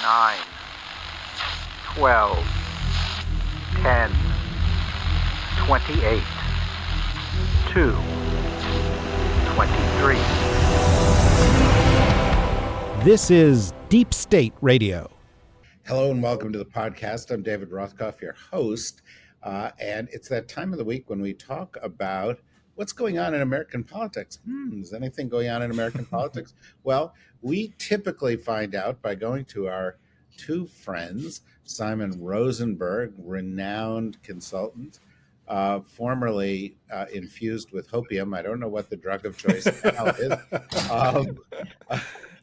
9, 12, 10, 28, 2, 23. This is Deep State Radio. Hello and welcome to the podcast. I'm David Rothkopf, your host, and it's that time of the week when we talk about what's going on in American politics. Is anything going on in American politics? Well, we typically find out by going to our two friends, Simon Rosenberg, renowned consultant, formerly infused with hopium. I don't know what the drug of choice now is.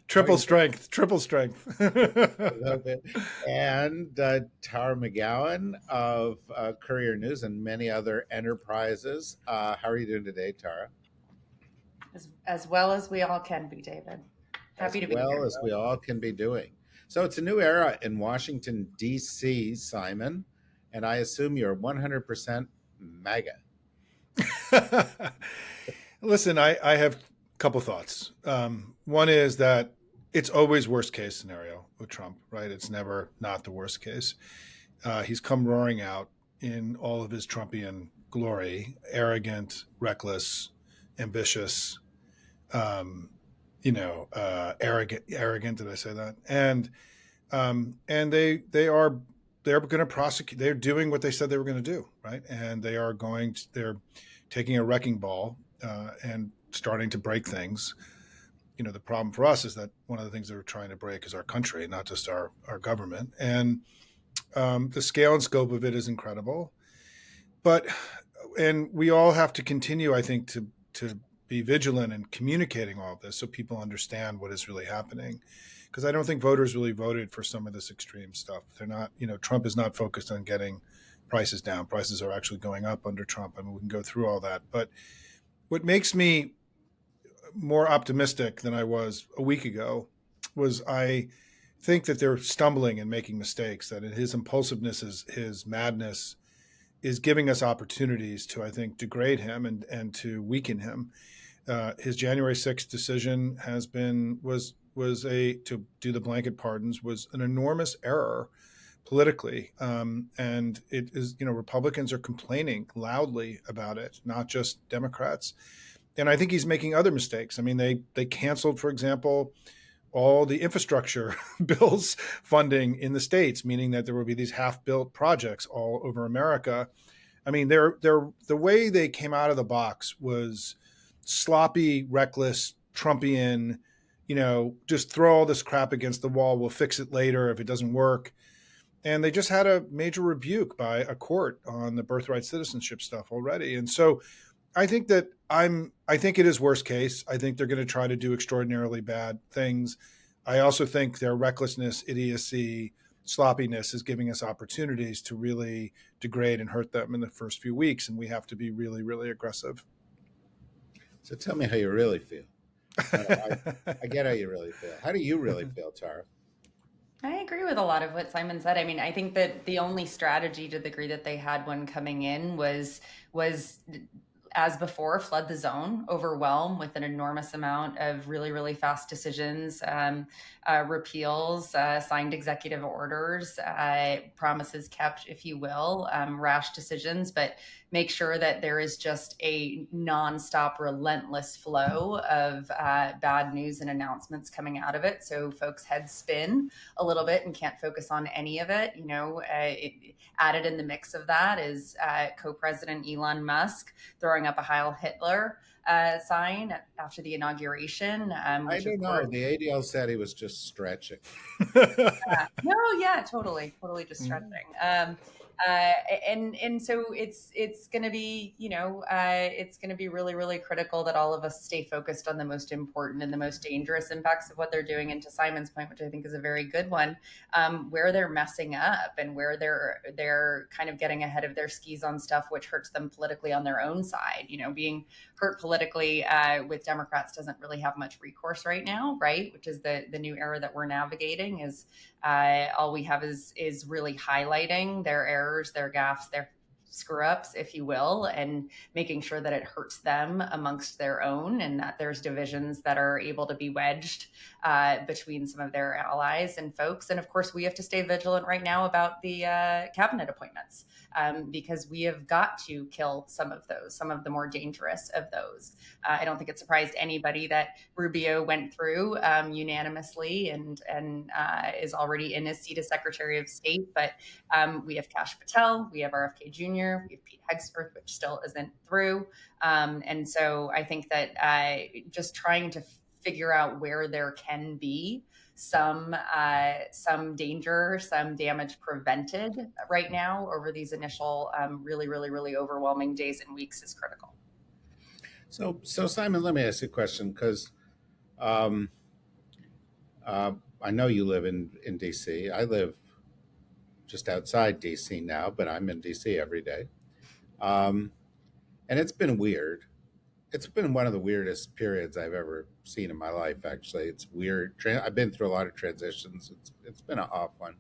Triple strength. And Tara McGowan of Courier News and many other enterprises. How are you doing today, Tara? As well as we all can be, David. Happy to be here. As well as we all can be doing. So it's a new era in Washington, D.C., Simon, and I assume you're 100% MAGA. Listen, I have a couple thoughts. One is that it's always worst case scenario with Trump, right? It's never not the worst case. He's come roaring out in all of his Trumpian glory, arrogant, reckless, ambitious, arrogant. Did I say that? And they're going to prosecute. They're doing what they said they were going to do, right? And they're taking a wrecking ball and starting to break things. You know, the problem for us is that one of the things they're trying to break is our country, not just our government. And the scale and scope of it is incredible. And we all have to continue, I think, to be vigilant in communicating all of this so people understand what is really happening. Because I don't think voters really voted for some of this extreme stuff. They're not, Trump is not focused on getting prices down. Prices are actually going up under Trump. I mean, we can go through all that. But what makes me more optimistic than I was a week ago was I think that they're stumbling and making mistakes, that his impulsiveness, his madness is giving us opportunities to, I think, degrade him and to weaken him. His January 6th decision was to do the blanket pardons was an enormous error politically. And it is, Republicans are complaining loudly about it, not just Democrats. And I think he's making other mistakes. I mean, they canceled, for example, all the infrastructure bills funding in the states, meaning that there will be these half-built projects all over America. I mean, the way they came out of the box was sloppy, reckless, Trumpian, just throw all this crap against the wall. We'll fix it later if it doesn't work. And they just had a major rebuke by a court on the birthright citizenship stuff already. And so I think it is worst case. I think they're going to try to do extraordinarily bad things. I also think their recklessness, idiocy, sloppiness is giving us opportunities to really degrade and hurt them in the first few weeks. And we have to be really, really aggressive. So tell me how you really feel. I get how you really feel. How do you really feel, Tara? I agree with a lot of what Simon said. I mean, I think that the only strategy to the degree that they had when coming in was as before, flood the zone, overwhelm with an enormous amount of really, really fast decisions, repeals, signed executive orders, promises kept, if you will, rash decisions, but make sure that there is just a nonstop, relentless flow of bad news and announcements coming out of it. So folks' heads spin a little bit and can't focus on any of it. Added in the mix of that is co-president Elon Musk throwing up a Heil Hitler sign after the inauguration. I don't know. The ADL said he was just stretching. Totally just stretching. And so it's going to be, it's going to be really, really critical that all of us stay focused on the most important and the most dangerous impacts of what they're doing. And to Simon's point, which I think is a very good one, where they're messing up and where they're kind of getting ahead of their skis on stuff, which hurts them politically on their own side. Being hurt politically with Democrats doesn't really have much recourse right now, right? Which is the new era that we're navigating is all we have is really highlighting their errors, their gaffes, their screw ups, if you will, and making sure that it hurts them amongst their own, and that there's divisions that are able to be wedged between some of their allies and folks. And of course, we have to stay vigilant right now about the cabinet appointments, because we have got to kill some of the more dangerous of those. I don't think it surprised anybody that Rubio went through unanimously and is already in his seat as Secretary of State. But we have Kash Patel, we have RFK Jr., we have Pete Hegseth, which still isn't through. And so I think that just trying to figure out where there can be some danger, some damage prevented right now over these initial really, really, really overwhelming days and weeks is critical. So Simon, let me ask you a question, because I know you live in D.C. I live just outside D.C. now, but I'm in D.C. every day. And it's been weird. It's been one of the weirdest periods I've ever seen in my life, actually. It's weird. I've been through a lot of transitions. It's been an off one.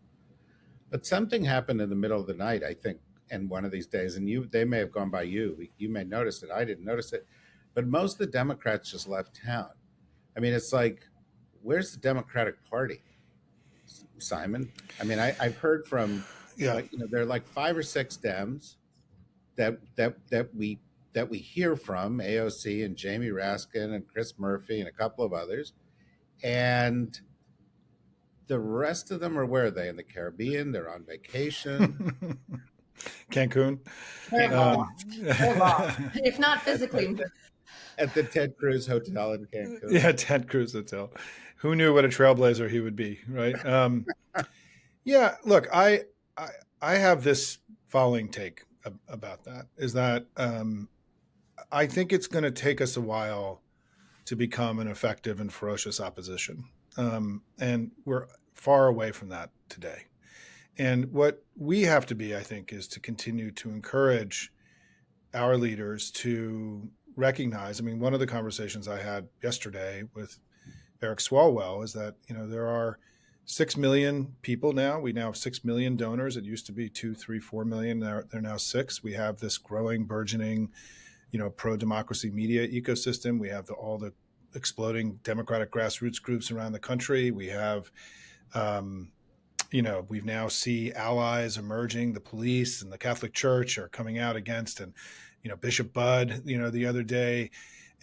But something happened in the middle of the night, I think, in one of these days, and they may have gone by you. You may notice it. I didn't notice it. But most of the Democrats just left town. I mean, it's like, where's the Democratic Party, Simon? I mean, I've heard from, there are like 5 or 6 Dems that we hear from, AOC and Jamie Raskin and Chris Murphy and a couple of others. And the rest of them are, where are they? In the Caribbean? They're on vacation. Cancun. They're lost. If not physically. At the Ted Cruz Hotel in Cancun. Yeah, Ted Cruz Hotel. Who knew what a trailblazer he would be, right? Yeah, look, I have this following take about that, is that I think it's going to take us a while to become an effective and ferocious opposition. And we're far away from that today. And what we have to be, I think, is to continue to encourage our leaders to recognize. I mean, one of the conversations I had yesterday with Eric Swalwell is that, there are 6 million people now. We now have 6 million donors. It used to be 2, 3, 4 million. They're now 6. We have this growing, burgeoning, pro-democracy media ecosystem. We have all the exploding democratic grassroots groups around the country. We have, we now see allies emerging. The police and the Catholic Church are coming out against, and, Bishop Budd, the other day.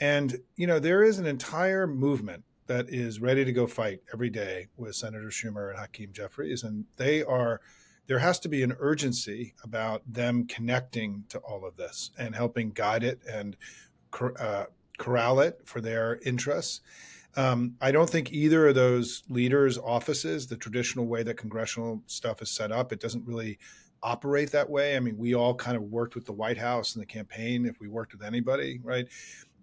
And, there is an entire movement that is ready to go fight every day with Senator Schumer and Hakeem Jeffries. And there has to be an urgency about them connecting to all of this and helping guide it and corral it for their interests. I don't think either of those leaders' offices, the traditional way that congressional stuff is set up, it doesn't really operate that way. I mean, we all kind of worked with the White House in the campaign, if we worked with anybody, right?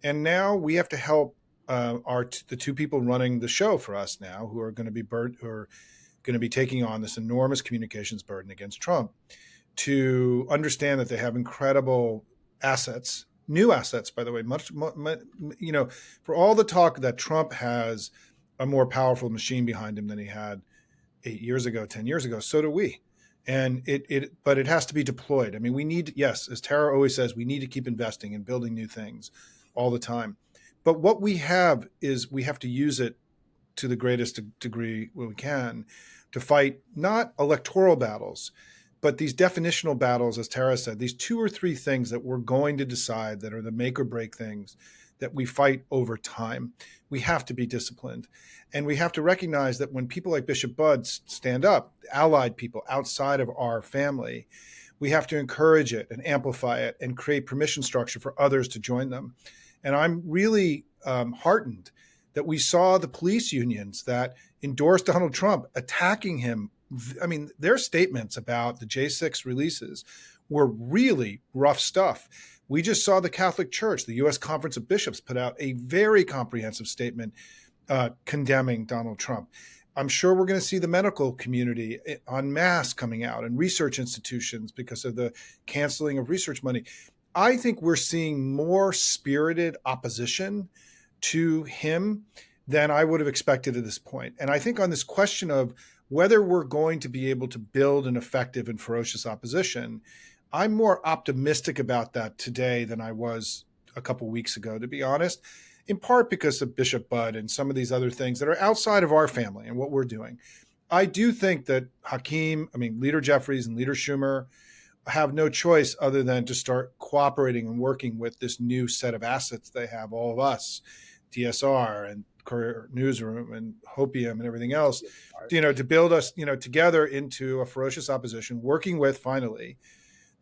And now we have to help the 2 people running the show for us now, who are going to be taking on this enormous communications burden against Trump, to understand that they have incredible assets, new assets, by the way, much, for all the talk that Trump has a more powerful machine behind him than he had 8 years ago, 10 years ago, so do we. And but it has to be deployed. I mean, yes, as Tara always says, we need to keep investing and building new things all the time. But what we have is we have to use it to the greatest degree we can to fight not electoral battles, but these definitional battles, as Tara said, these 2 or 3 things that we're going to decide that are the make or break things that we fight over time. We have to be disciplined. And we have to recognize that when people like Bishop Budd stand up, allied people outside of our family, we have to encourage it and amplify it and create permission structure for others to join them. And I'm really heartened that we saw the police unions that endorsed Donald Trump attacking him. I mean, their statements about the J6 releases were really rough stuff. We just saw the Catholic Church, the U.S. Conference of Bishops, put out a very comprehensive statement condemning Donald Trump. I'm sure we're going to see the medical community en masse coming out, and research institutions because of the canceling of research money. I think we're seeing more spirited opposition to him than I would have expected at this point. And I think on this question of whether we're going to be able to build an effective and ferocious opposition, I'm more optimistic about that today than I was a couple weeks ago, to be honest, in part because of Bishop Budd and some of these other things that are outside of our family and what we're doing. I do think that Leader Jeffries and Leader Schumer have no choice other than to start cooperating and working with this new set of assets they have, all of us, DSR and Courier Newsroom and Hopium and everything else, to build us, together into a ferocious opposition, working with finally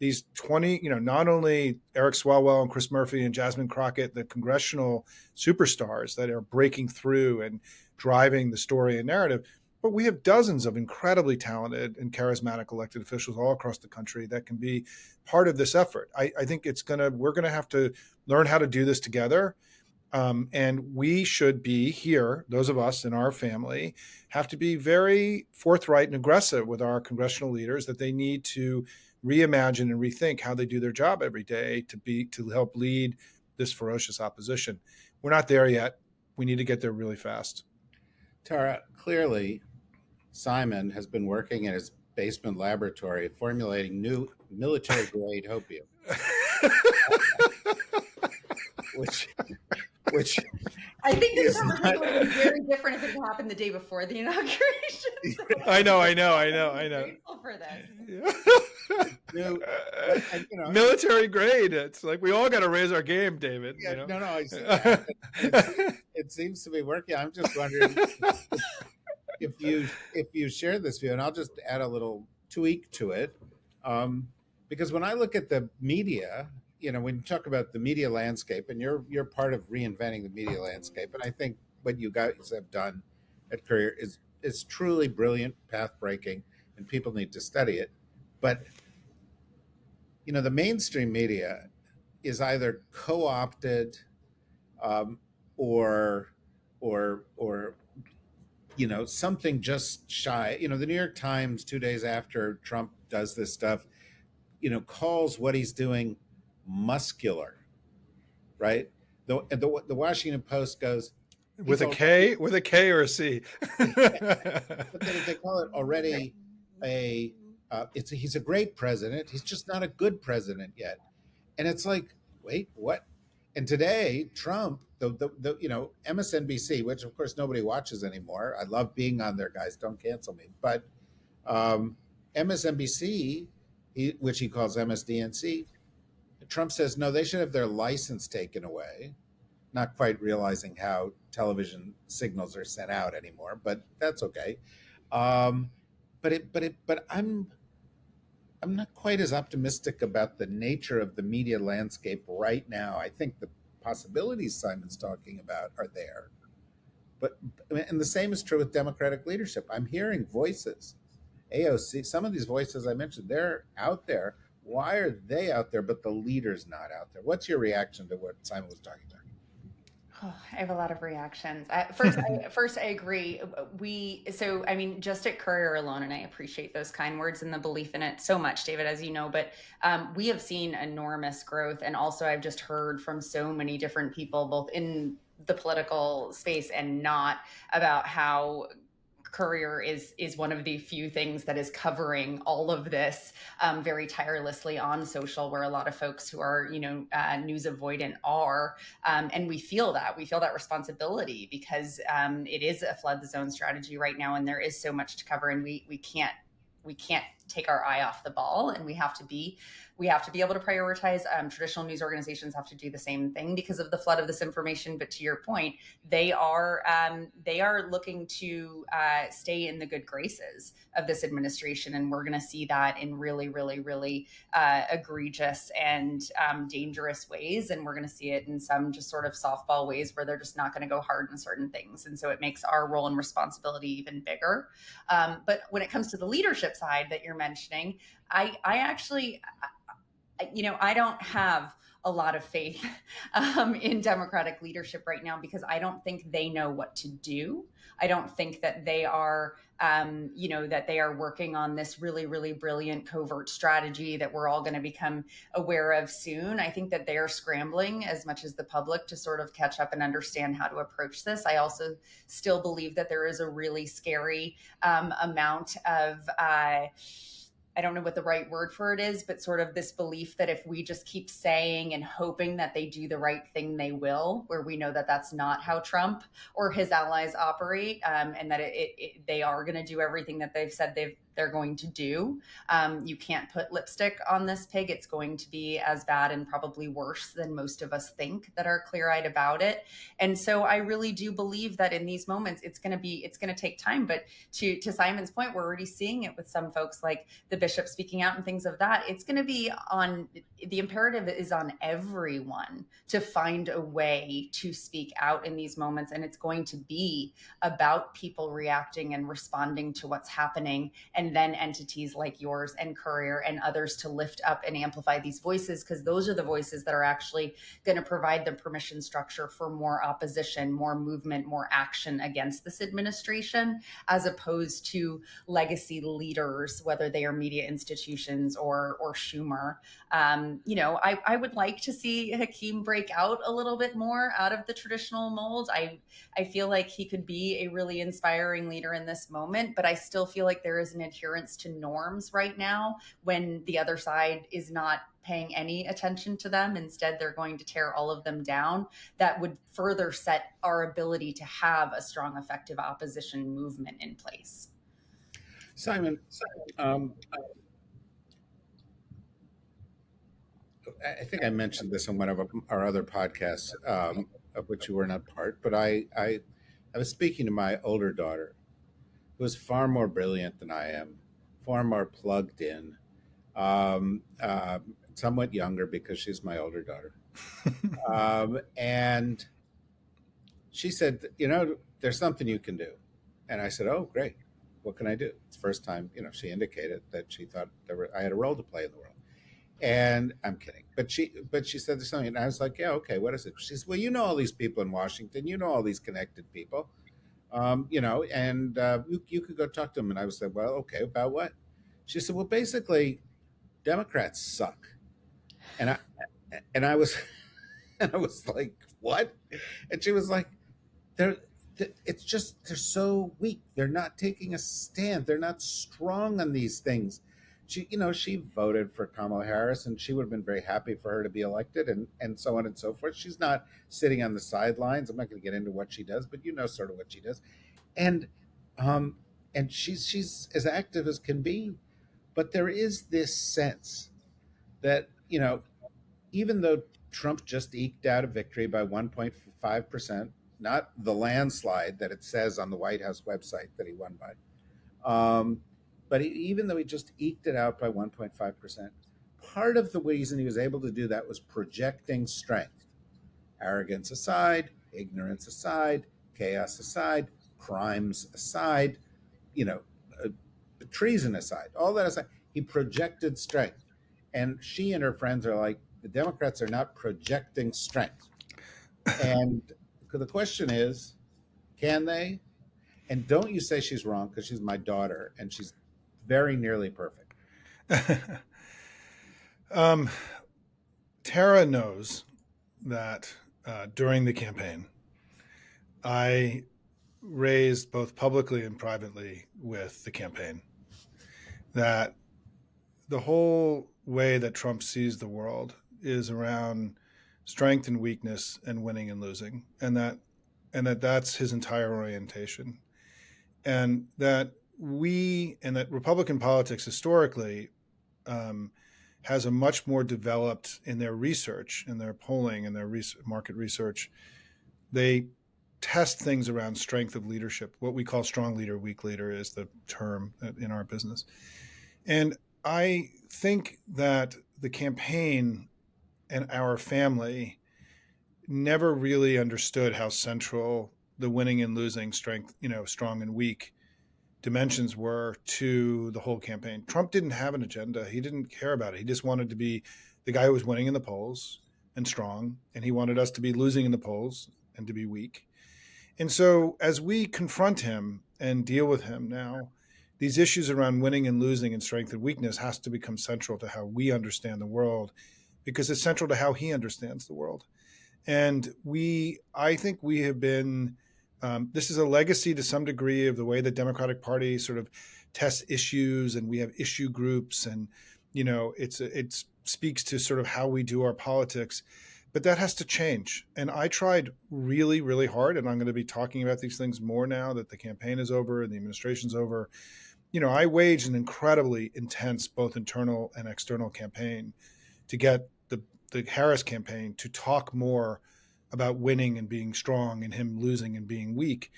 these 20, not only Eric Swalwell and Chris Murphy and Jasmine Crockett, the congressional superstars that are breaking through and driving the story and narrative, but we have dozens of incredibly talented and charismatic elected officials all across the country that can be part of this effort. I think we're going to have to learn how to do this together. And we should be here, those of us in our family, have to be very forthright and aggressive with our congressional leaders that they need to reimagine and rethink how they do their job every day to help lead this ferocious opposition. We're not there yet. We need to get there really fast. Tara, clearly, Simon has been working in his basement laboratory formulating new military-grade hopium, which I think this conversation would be very different if it had happened the day before the inauguration. So I know. Grateful for this. Military grade. It's like we all got to raise our game, David. Yeah, no, I see that. It seems to be working. I'm just wondering if you share this view, and I'll just add a little tweak to it, because when I look at the media, when you talk about the media landscape, and you're part of reinventing the media landscape, and I think what you guys have done at Courier is truly brilliant, path-breaking, and people need to study it. But the mainstream media is either co-opted, or something just shy. The New York Times, 2 days after Trump does this stuff, calls what he's doing muscular, right? The Washington Post goes with a K or a C. But they call it already he's a great president. He's just not a good president yet. And it's like, wait, what? And today, Trump, the MSNBC, which of course nobody watches anymore. I love being on there, guys. Don't cancel me. But MSNBC, which he calls MSDNC, Trump says, no, they should have their license taken away, not quite realizing how television signals are sent out anymore, but that's okay. But I'm not quite as optimistic about the nature of the media landscape right now. I think the possibilities Simon's talking about are there. And the same is true with Democratic leadership. I'm hearing voices, AOC, some of these voices I mentioned, they're out there. Why are they out there, but the leader's not out there? What's your reaction to what Simon was talking about? Oh, I have a lot of reactions. First, I agree. Just at Courier alone, and I appreciate those kind words and the belief in it so much, David, as you know, but we have seen enormous growth. And also I've just heard from so many different people, both in the political space and not, about how Courier is one of the few things that is covering all of this very tirelessly on social, where a lot of folks who are, news avoidant are. And we feel that responsibility because it is a flood the zone strategy right now. And there is so much to cover, and we can't take our eye off the ball, and we have to be able to prioritize. Traditional news organizations have to do the same thing because of the flood of this information. But to your point, they are looking to stay in the good graces of this administration, and we're going to see that in really, really, really egregious and dangerous ways. And we're going to see it in some just sort of softball ways where they're just not going to go hard on certain things. And so it makes our role and responsibility even bigger. But when it comes to the leadership side that you're mentioning, I actually, I don't have a lot of faith in Democratic leadership right now, because I don't think they know what to do. I don't think that they are, that they are working on this really, really brilliant covert strategy that we're all going to become aware of soon. I think that they are scrambling as much as the public to sort of catch up and understand how to approach this. I also still believe that there is a really scary amount of I don't know what the right word for it is, but sort of this belief that if we just keep saying and hoping that they do the right thing, they will, where we know that that's not how Trump or his allies operate, and that they are going to do everything that they've said they're going to do. You can't put lipstick on this pig. It's going to be as bad and probably worse than most of us think that are clear-eyed about it. And so I really do believe that in these moments, it's going to take time. But to Simon's point, we're already seeing it with some folks like the bishop speaking out and things of that. It's going to be the imperative is on everyone to find a way to speak out in these moments. And it's going to be about people reacting and responding to what's happening, and then entities like yours and Courier and others to lift up and amplify these voices, because those are the voices that are actually going to provide the permission structure for more opposition, more movement, more action against this administration, as opposed to legacy leaders, whether they are media institutions or Schumer. I would like to see Hakeem break out a little bit more out of the traditional mold. I feel like he could be a really inspiring leader in this moment, but I still feel like there is an adherence to norms right now when the other side is not paying any attention to them. Instead, they're going to tear all of them down. That would further set our ability to have a strong, effective opposition movement in place. Simon, I think I mentioned this on one of our other podcasts, of which you were not part, but I was speaking to my older daughter, who is far more brilliant than I am, far more plugged in, um, uh, somewhat younger because she's my older daughter. And she said, there's something you can do. And I said, oh, great. What can I do? It's the first time, she indicated that she thought I had a role to play in the world. And I'm kidding, but she said there's something, and I was like, yeah, okay, what is it? She said, well, all these people in Washington, all these connected people, and you could go talk to them. And I was like, well, okay, about what? She said, well, basically, Democrats suck. And I was and I was like, what? And she was like, they're it's just they're so weak. They're not taking a stand. They're not strong on these things. She voted for Kamala Harris, and she would have been very happy for her to be elected, and so on and so forth. She's not sitting on the sidelines. I'm not going to get into what she does, but sort of what she does, and and she's as active as can be. But there is this sense that even though Trump just eked out a victory by 1.5%, not the landslide that it says on the White House website that he won by. But even though he just eked it out by 1.5%, part of the reason he was able to do that was projecting strength. Arrogance aside, ignorance aside, chaos aside, crimes aside, treason aside, all that aside, he projected strength. And she and her friends are like, the Democrats are not projecting strength. And the question is, can they? And don't you say she's wrong, because she's my daughter and she's very nearly perfect. Tara knows that during the campaign, I raised both publicly and privately with the campaign that the whole way that Trump sees the world is around strength and weakness and winning and losing, and that's his entire orientation, and that Republican politics historically has a much more developed in their research, in their polling, in their market research. They test things around strength of leadership. What we call strong leader, weak leader is the term in our business. And I think that the campaign and our family never really understood how central the winning and losing strength, strong and weak dimensions were to the whole campaign. Trump didn't have an agenda. He didn't care about it. He just wanted to be the guy who was winning in the polls and strong, and he wanted us to be losing in the polls and to be weak. And so as we confront him and deal with him now, these issues around winning and losing and strength and weakness has to become central to how we understand the world, because it's central to how he understands the world. And I think we have been This is a legacy to some degree of the way the Democratic Party sort of tests issues, and we have issue groups, and it speaks to sort of how we do our politics. But that has to change. And I tried really, really hard, and I'm going to be talking about these things more now that the campaign is over and the administration's over. I waged an incredibly intense, both internal and external campaign to get the Harris campaign to talk more about winning and being strong and him losing and being weak.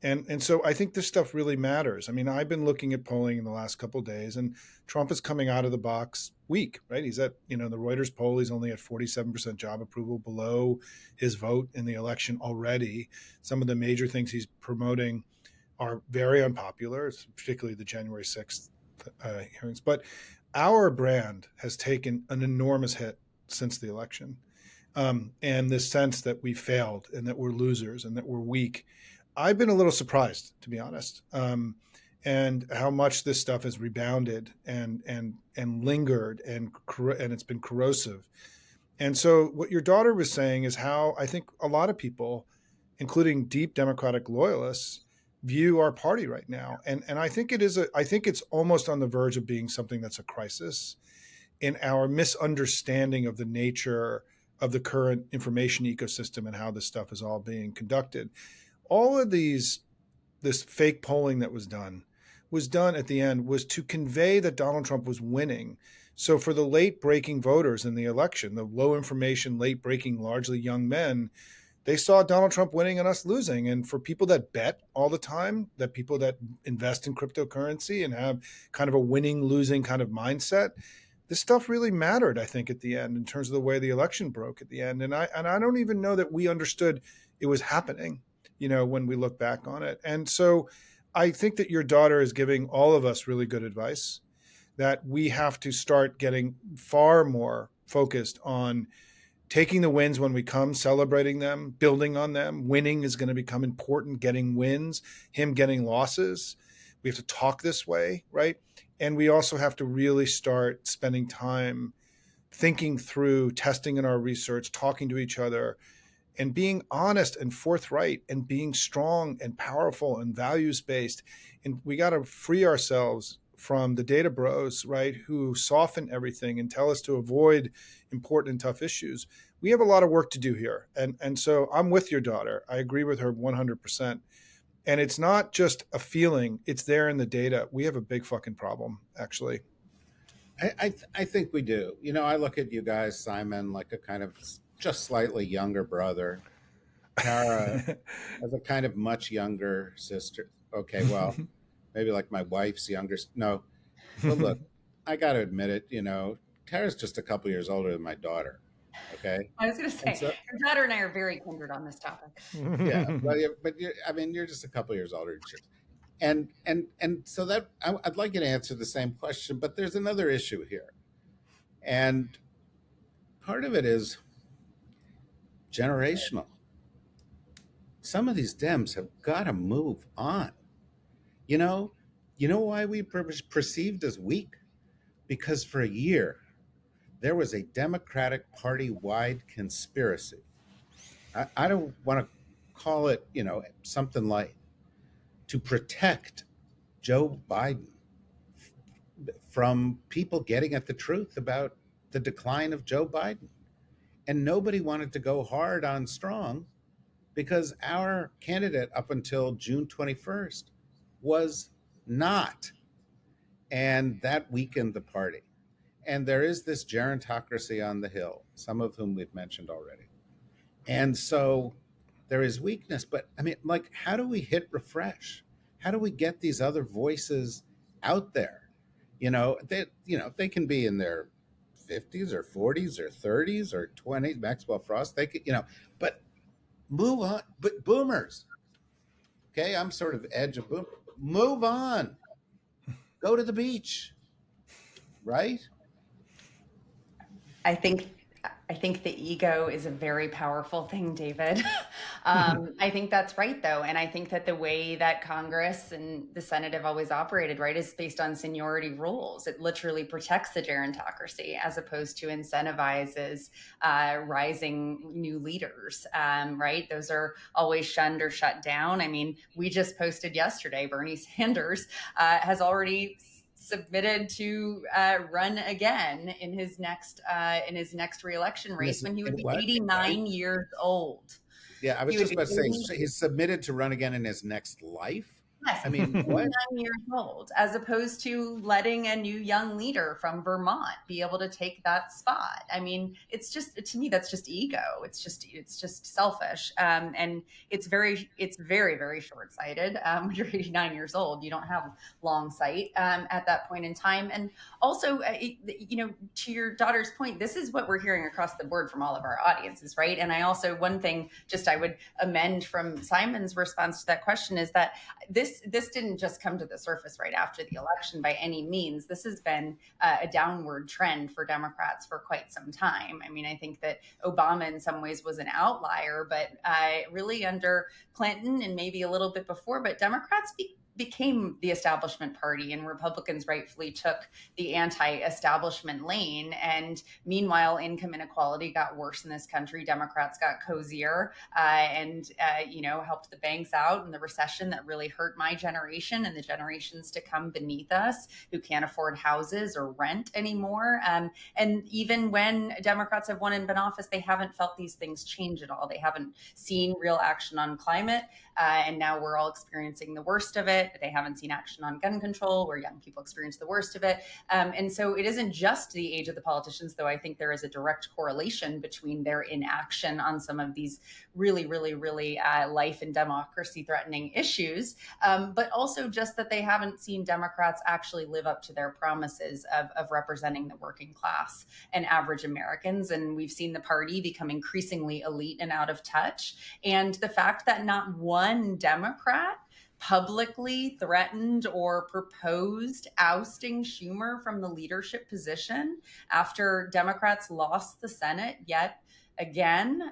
And so I think this stuff really matters. I mean, I've been looking at polling in the last couple of days, and Trump is coming out of the box weak, right? He's at, the Reuters poll, he's only at 47% job approval, below his vote in the election already. Some of the major things he's promoting are very unpopular, particularly the January 6th hearings. But our brand has taken an enormous hit since the election. And this sense that we failed and that we're losers and that we're weak. I've been a little surprised, to be honest, and how much this stuff has rebounded and lingered and it's been corrosive. And so what your daughter was saying is how I think a lot of people, including deep Democratic loyalists, view our party right now. And I think I think it's almost on the verge of being something that's a crisis in our misunderstanding of the nature of the current information ecosystem and how this stuff is all being conducted. All of this fake polling that was done at the end was to convey that Donald Trump was winning. So for the late breaking voters in the election, the low information, late breaking, largely young men, they saw Donald Trump winning and us losing. And for people that bet all the time, that people that invest in cryptocurrency and have kind of a winning, losing kind of mindset, this stuff really mattered, I think, at the end in terms of the way the election broke at the end. And I don't even know that we understood it was happening, when we look back on it. And so I think that your daughter is giving all of us really good advice, that we have to start getting far more focused on taking the wins when we come, celebrating them, building on them. Winning is going to become important, getting wins, him getting losses. We have to talk this way, right? And we also have to really start spending time thinking through, testing in our research, talking to each other, and being honest and forthright and being strong and powerful and values-based. And we got to free ourselves from the data bros, right, who soften everything and tell us to avoid important and tough issues. We have a lot of work to do here. And so I'm with your daughter. I agree with her 100%. And it's not just a feeling, it's there in the data. We have a big fucking problem, actually. I think we do. I look at you guys, Simon, like a kind of just slightly younger brother. Tara as a kind of much younger sister. Okay, well, maybe like my wife's younger. No, but look, I got to admit it. Tara's just a couple years older than my daughter. Okay. I was going to say, So, your daughter and I are very kindred on this topic. yeah, but you're just a couple years older. And so that I'd like you to answer the same question, but there's another issue here, and part of it is generational. Some of these Dems have got to move on. You know why we perceived as weak? Because for a year there was a Democratic Party-wide conspiracy. I don't want to call it, something like, to protect Joe Biden from people getting at the truth about the decline of Joe Biden. And nobody wanted to go hard on Strong because our candidate up until June 21st was not. And that weakened the party. And there is this gerontocracy on the Hill, some of whom we've mentioned already. And so there is weakness. But how do we hit refresh? How do we get these other voices out there? They can be in their 50s or 40s or 30s or 20s. Maxwell Frost, they could, but move on. But boomers, okay, I'm sort of edge of boom. Move on. Go to the beach, right? I think I think the ego is a very powerful thing, David. I think that's right, though. And I think that the way that Congress and the Senate have always operated, right, is based on seniority rules. It literally protects the gerontocracy as opposed to incentivizes rising new leaders, right? Those are always shunned or shut down. I mean, we just posted yesterday, Bernie Sanders has already submitted to run again in his next reelection race when he would be 89 years old. Yeah, I was just about to say he's submitted to run again in his next life. Yes, I mean, what? 89 years old, as opposed to letting a new young leader from Vermont be able to take that spot. I mean, it's just, to me, that's just ego. It's just selfish, and it's very, very short-sighted. When you're 89 years old, you don't have long sight at that point in time. And also, to your daughter's point, this is what we're hearing across the board from all of our audiences, right? And I also, one thing, just I would amend from Simon's response to that question is that this didn't just come to the surface right after the election by any means. This has been a downward trend for Democrats for quite some time. I mean, I think that Obama in some ways was an outlier, but really under Clinton and maybe a little bit before, but Democrats became the establishment party, and Republicans rightfully took the anti-establishment lane. And meanwhile, income inequality got worse in this country. Democrats got cozier and helped the banks out in the recession that really hurt my generation and the generations to come beneath us who can't afford houses or rent anymore. And even when Democrats have won and been in office, they haven't felt these things change at all. They haven't seen real action on climate. And now we're all experiencing the worst of it. They haven't seen action on gun control, where young people experience the worst of it. And so it isn't just the age of the politicians, though I think there is a direct correlation between their inaction on some of these really life and democracy threatening issues, but also just that they haven't seen Democrats actually live up to their promises of representing the working class and average Americans. And we've seen the party become increasingly elite and out of touch. And the fact that not one Democrat publicly threatened or proposed ousting Schumer from the leadership position after Democrats lost the Senate yet again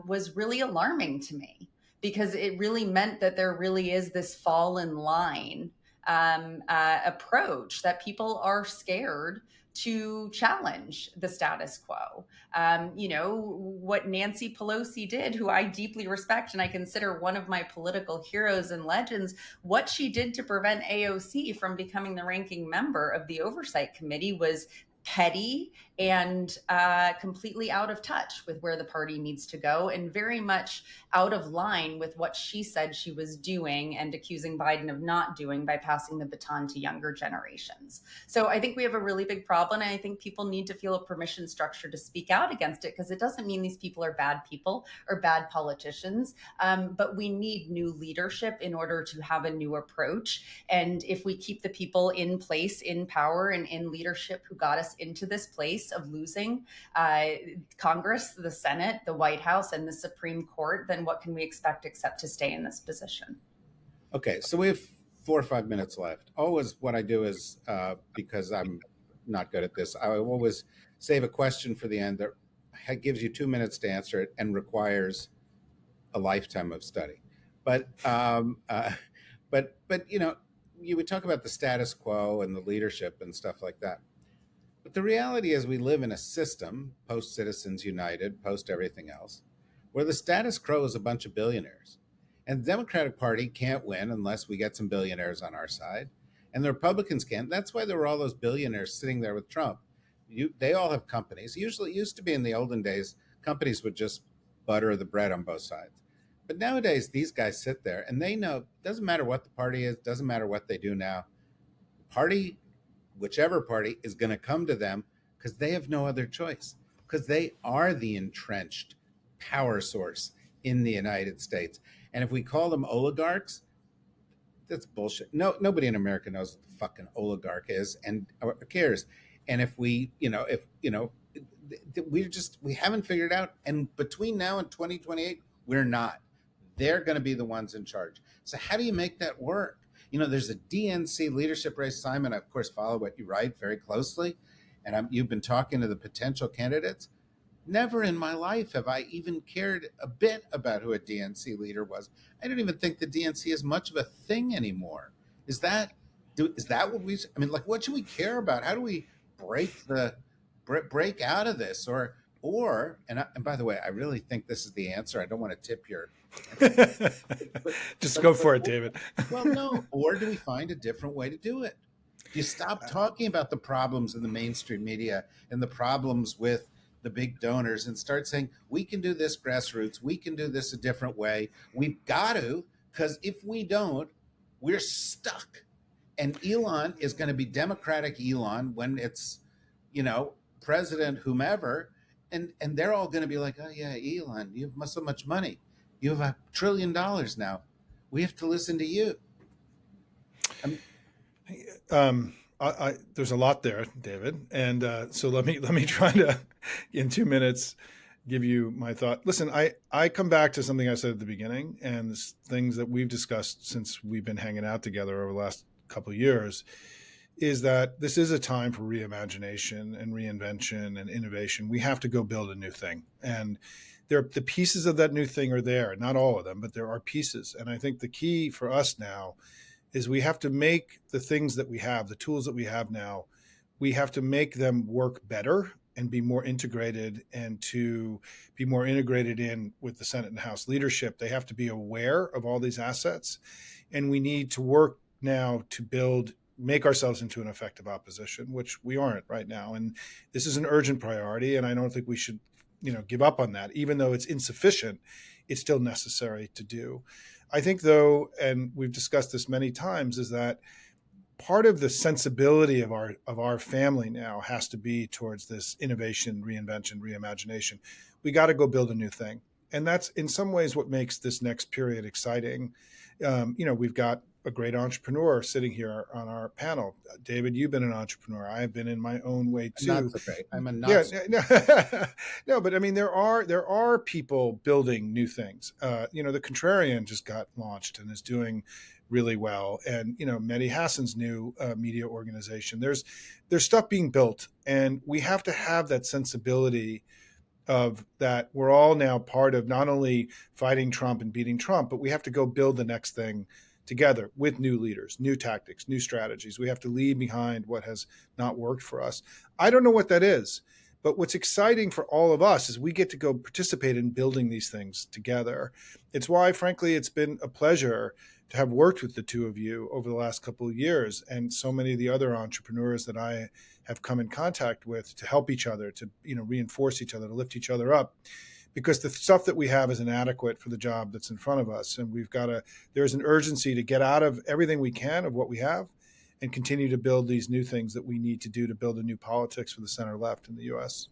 was really alarming to me, because it really meant that there really is this fall in line approach, that people are scared to challenge the status quo. What Nancy Pelosi did, who I deeply respect and I consider one of my political heroes and legends, what she did to prevent AOC from becoming the ranking member of the Oversight Committee was petty and completely out of touch with where the party needs to go, and very much out of line with what she said she was doing and accusing Biden of not doing by passing the baton to younger generations. So I think we have a really big problem, and I think people need to feel a permission structure to speak out against it, because it doesn't mean these people are bad people or bad politicians, but we need new leadership in order to have a new approach. And if we keep the people in place, in power, and in leadership who got us into this place of losing Congress, the Senate, the White House, and the Supreme Court, then what can we expect except to stay in this position? Okay, so we have 4 or 5 minutes left. Always what I do is, because I'm not good at this, I always save a question for the end that gives you 2 minutes to answer it and requires a lifetime of study. But you would talk about the status quo and the leadership and stuff like that. But the reality is we live in a system, post Citizens United, post everything else, where the status quo is a bunch of billionaires. And the Democratic Party can't win unless we get some billionaires on our side. And the Republicans can't. That's why there were all those billionaires sitting there with Trump. They all have companies. Usually it used to be in the olden days, companies would just butter the bread on both sides. But nowadays, these guys sit there and they know, it doesn't matter what the party is, doesn't matter what they do now. The party, whichever party, is going to come to them because they have no other choice, because they are the entrenched power source in the United States. And if we call them oligarchs, that's bullshit. Nobody in America knows what the fucking oligarch is and or cares. And if we haven't figured it out. And between now and 2028, we're not. They're going to be the ones in charge. So how do you make that work? There's a DNC leadership race. Simon, I, of course, follow what you write very closely. And you've been talking to the potential candidates. Never in my life have I even cared a bit about who a DNC leader was. I don't even think the DNC is much of a thing anymore. Is that is that what we? I mean, like, what should we care about? How do we break the break out of this? And by the way, I really think this is the answer. I don't want to tip your, but Just go for it, but David. well, no. Or do we find a different way to do it? Do you stop talking about the problems in the mainstream media and the problems with the big donors and start saying, we can do this grassroots, we can do this a different way. We've got to, because if we don't, we're stuck. And Elon is going to be Democratic Elon when it's, President whomever, and they're all going to be like, oh yeah, Elon, you have so much money. You have $1 trillion now. We have to listen to you. There's a lot there, David, and so let me try to, in 2 minutes, give you my thought. Listen, I come back to something I said at the beginning, and things that we've discussed since we've been hanging out together over the last couple of years, is that this is a time for reimagination and reinvention and innovation. We have to go build a new thing, and the pieces of that new thing are there. Not all of them, but there are pieces, and I think the key for us now is we have to make the things that we have, the tools that we have now, we have to make them work better and be more integrated, and to be more integrated in with the Senate and House leadership. They have to be aware of all these assets, and we need to work now to make ourselves into an effective opposition, which we aren't right now. And this is an urgent priority, and I don't think we should, give up on that. Even though it's insufficient, it's still necessary to do. I think, though, and we've discussed this many times, is that part of the sensibility of our family now has to be towards this innovation, reinvention, reimagination. We got to go build a new thing, and that's in some ways what makes this next period exciting. We've got a great entrepreneur sitting here on our panel. David, you've been an entrepreneur. I have been in my own way too. Not so great. I'm a not. Yeah, no, but I mean, there are people building new things. The Contrarian just got launched and is doing really well, and Mehdi Hassan's new media organization. There's stuff being built, and we have to have that sensibility of that we're all now part of not only fighting Trump and beating Trump, but we have to go build the next thing together with new leaders, new tactics, new strategies. We have to leave behind what has not worked for us. I don't know what that is, but what's exciting for all of us is we get to go participate in building these things together. It's why, frankly, it's been a pleasure to have worked with the two of you over the last couple of years, and so many of the other entrepreneurs that I have come in contact with, to help each other, to reinforce each other, to lift each other up. Because the stuff that we have is inadequate for the job that's in front of us. And there's an urgency to get out of everything we can of what we have and continue to build these new things that we need to do to build a new politics for the center left in the U.S.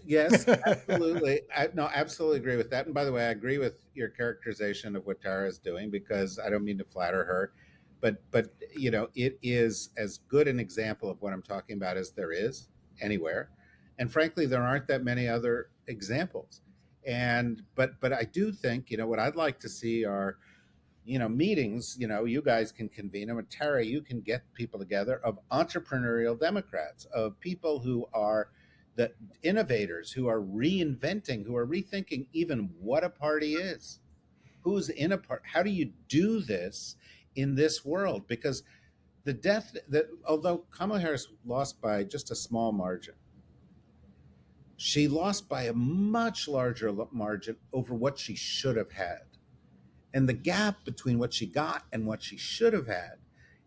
Yes, absolutely. Absolutely agree with that. And by the way, I agree with your characterization of what Tara is doing, because I don't mean to flatter her, but it is as good an example of what I'm talking about as there is anywhere. And frankly, there aren't that many other examples. But I do think, what I'd like to see are, meetings, you guys can convene them. And Tara, you can get people together of entrepreneurial Democrats, of people who are the innovators, who are reinventing, who are rethinking even what a party is. Who's in a party? How do you do this in this world? Because although Kamala Harris lost by just a small margin, she lost by a much larger margin over what she should have had. And the gap between what she got and what she should have had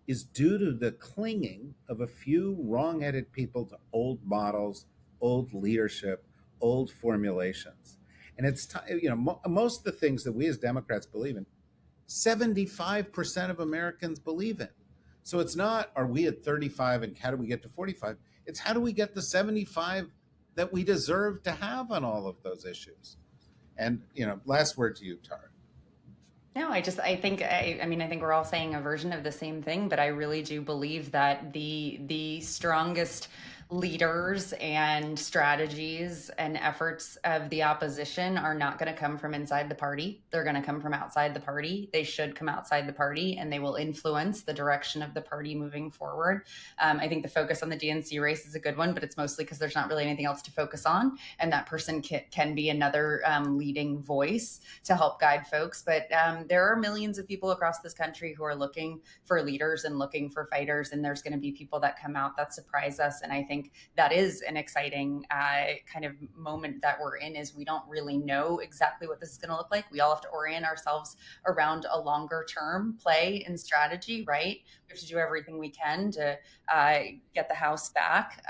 is due to the clinging of a few wrong-headed people to old models, old leadership, old formulations. And it's most of the things that we as Democrats believe in, 75% of Americans believe in. So it's not, are we at 35 and how do we get to 45? It's how do we get the 75 that we deserve to have on all of those issues? And, last word to you, Tara. No, I think we're all saying a version of the same thing, but I really do believe that the strongest leaders and strategies and efforts of the opposition are not going to come from inside the party. They're going to come from outside the party. They should come outside the party, and they will influence the direction of the party moving forward. I think the focus on the DNC race is a good one, but it's mostly because there's not really anything else to focus on. And that person can be another leading voice to help guide folks. But there are millions of people across this country who are looking for leaders and looking for fighters. And there's going to be people that come out that surprise us. And I think that is an exciting kind of moment that we're in, is we don't really know exactly what this is going to look like. We all have to orient ourselves around a longer term play and strategy, right? We have to do everything we can to get the House back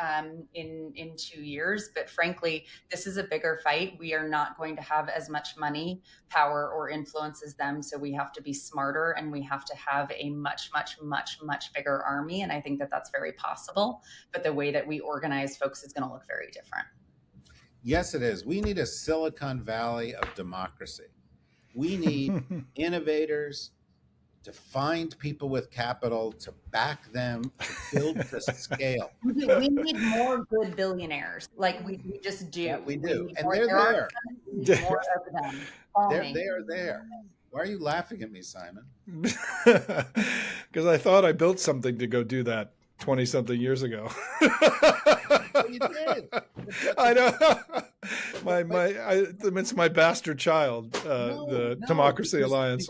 in 2 years. But frankly, this is a bigger fight. We are not going to have as much money, power, or influence as them. So we have to be smarter, and we have to have a much, much, much, much bigger army. And I think that that's very possible. But the way that we organize folks is going to look very different. Yes, it is. We need a Silicon Valley of democracy. We need innovators to find people with capital, to back them, to build to scale. We need more good billionaires. Like we just do. Yeah, we do. And more, they're there. We need more of them. They are there. Why are you laughing at me, Simon? Because I thought I built something to go do that 20-something years ago. Well, you did. I know. It's my bastard child, the Democracy Alliance.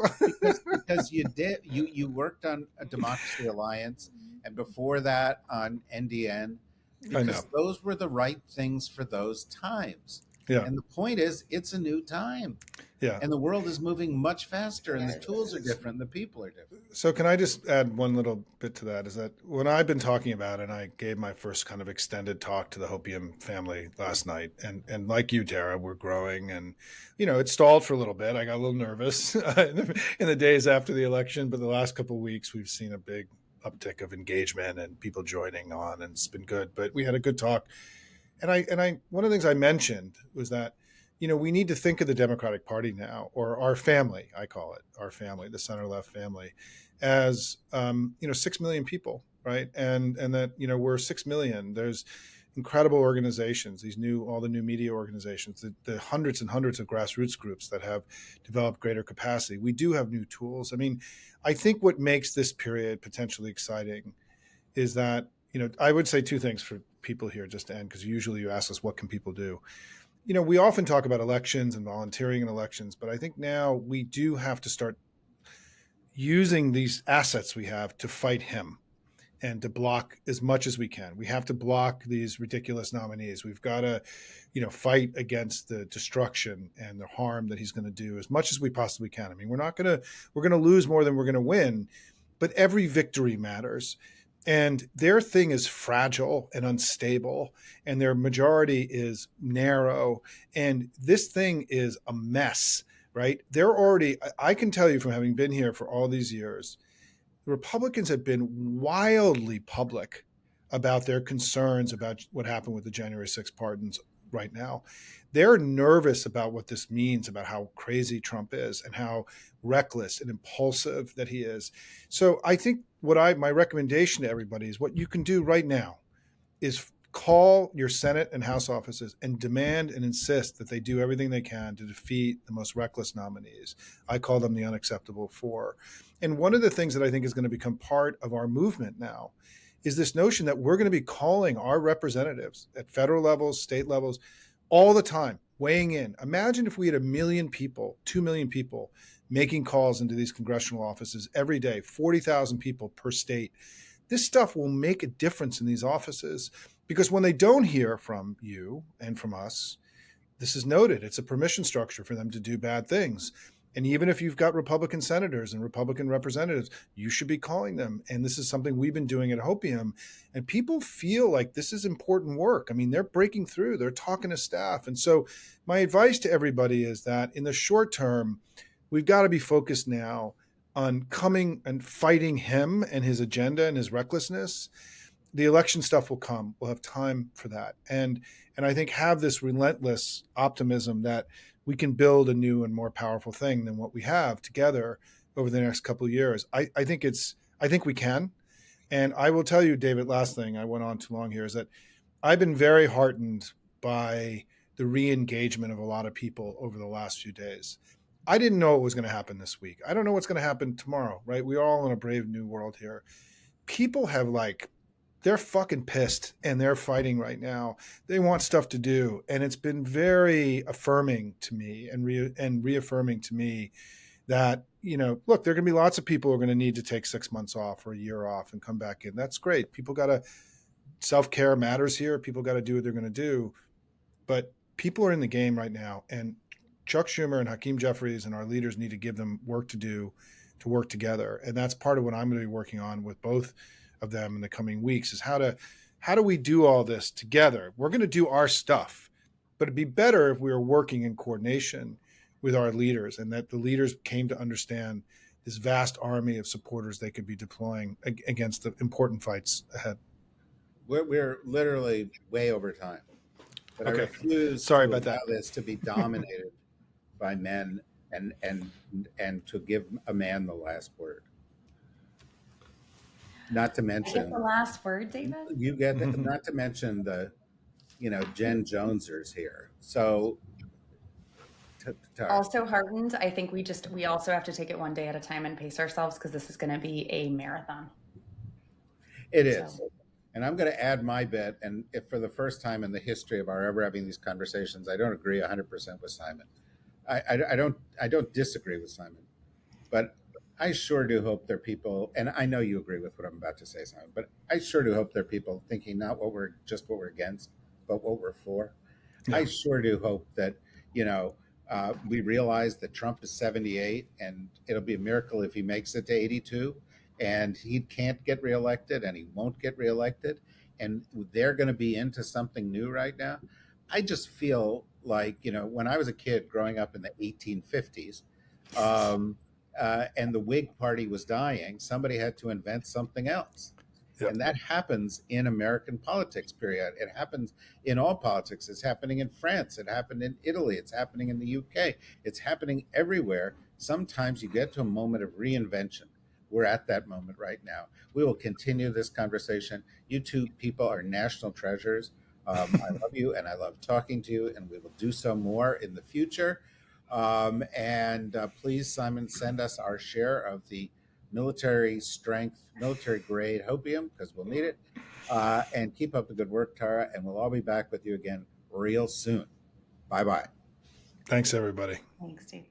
because you did. You worked on a Democracy Alliance, and before that on NDN, because those were the right things for those times. Yeah. And the point is, it's a new time. Yeah. And the world is moving much faster, and the tools are different, and the people are different. So can I just add one little bit to that, is that when I've been talking about, and I gave my first kind of extended talk to the Hopium family last night, and like you, Tara, we're growing, and, it stalled for a little bit. I got a little nervous in the days after the election, but the last couple of weeks, we've seen a big uptick of engagement and people joining on, and it's been good. But we had a good talk. And I one of the things I mentioned was that, we need to think of the Democratic Party now, or our family, I call it, our family, the center-left family, as, 6 million people, right? And that, we're 6 million. There's incredible organizations, all the new media organizations, the hundreds and hundreds of grassroots groups that have developed greater capacity. We do have new tools. I mean, I think what makes this period potentially exciting is that, I would say two things for people here just to end, because usually you ask us, what can people do? We often talk about elections and volunteering in elections, but I think now we do have to start using these assets we have to fight him and to block as much as we can. We have to block these ridiculous nominees. We've got to, fight against the destruction and the harm that he's going to do as much as we possibly can. I mean, we're going to lose more than we're going to win, but every victory matters. And their thing is fragile and unstable, and their majority is narrow. And this thing is a mess, right? I can tell you from having been here for all these years, the Republicans have been wildly public about their concerns about what happened with the January 6th pardons right now. They're nervous about what this means, about how crazy Trump is and how reckless and impulsive that he is. So I think my recommendation to everybody is, what you can do right now is call your Senate and House offices and demand and insist that they do everything they can to defeat the most reckless nominees. I call them the unacceptable four. And one of the things that I think is going to become part of our movement now is this notion that we're going to be calling our representatives at federal levels, state levels, all the time, weighing in. Imagine if we had 1 million people, 2 million people making calls into these congressional offices every day, 40,000 people per state. This stuff will make a difference in these offices, because when they don't hear from you and from us, this is noted. It's a permission structure for them to do bad things. And even if you've got Republican senators and Republican representatives, you should be calling them. And this is something we've been doing at Hopium. And people feel like this is important work. I mean, they're breaking through. They're talking to staff. And so my advice to everybody is that in the short term, we've got to be focused now on coming and fighting him and his agenda and his recklessness. The election stuff will come. We'll have time for that. And I think have this relentless optimism that we can build a new and more powerful thing than what we have together over the next couple of years. I think we can. And I will tell you, David, last thing, I went on too long here, is that I've been very heartened by the re-engagement of a lot of people over the last few days. I didn't know what was going to happen this week. I don't know what's going to happen tomorrow, right? We're all in a brave new world here. People have they're fucking pissed and they're fighting right now. They want stuff to do. And it's been very affirming to me and reaffirming to me that, look, there are going to be lots of people who are going to need to take 6 months off or a year off and come back in. That's great. People got to, self-care matters here. People got to do what they're going to do. But people are in the game right now. And Chuck Schumer and Hakeem Jeffries and our leaders need to give them work to do to work together. And that's part of what I'm going to be working on with both of them in the coming weeks is how do we do all this together? We're going to do our stuff, but it'd be better if we were working in coordination with our leaders and that the leaders came to understand this vast army of supporters they could be deploying against the important fights ahead. We're literally way over time, but Okay. I refuse Sorry to about allow that. this to be dominated by men and to give a man the last word. Not to I get mention the last word, David. you get not to mention the Jen Jonesers here. So Tara. Also heartened. I think we also have to take it one day at a time and pace ourselves because this is going to be a marathon. It is. And I'm going to add my bit. And if for the first time in the history of our ever having these conversations, I don't agree 100% with Simon. I don't disagree with Simon, but I sure do hope there are people, and I know you agree with what I'm about to say, Simon, but I sure do hope there are people thinking not what we're against, but what we're for. Yeah. I sure do hope that, we realize that Trump is 78 and it'll be a miracle if he makes it to 82 and he can't get reelected and he won't get reelected. And they're going to be into something new right now. I just feel like, when I was a kid growing up in the 1850s, and the Whig Party was dying, somebody had to invent something else. Yep. And that happens in American politics, period. It happens in all politics. It's happening in France. It happened in Italy. It's happening in the UK. It's happening everywhere. Sometimes you get to a moment of reinvention. We're at that moment right now. We will continue this conversation. You two people are national treasures. I love you and I love talking to you, and we will do so more in the future. And please, Simon, send us our share of the military strength, military grade hopium, because we'll need it. And keep up the good work, Tara, and we'll all be back with you again real soon. Bye-bye. Thanks, everybody. Thanks, David.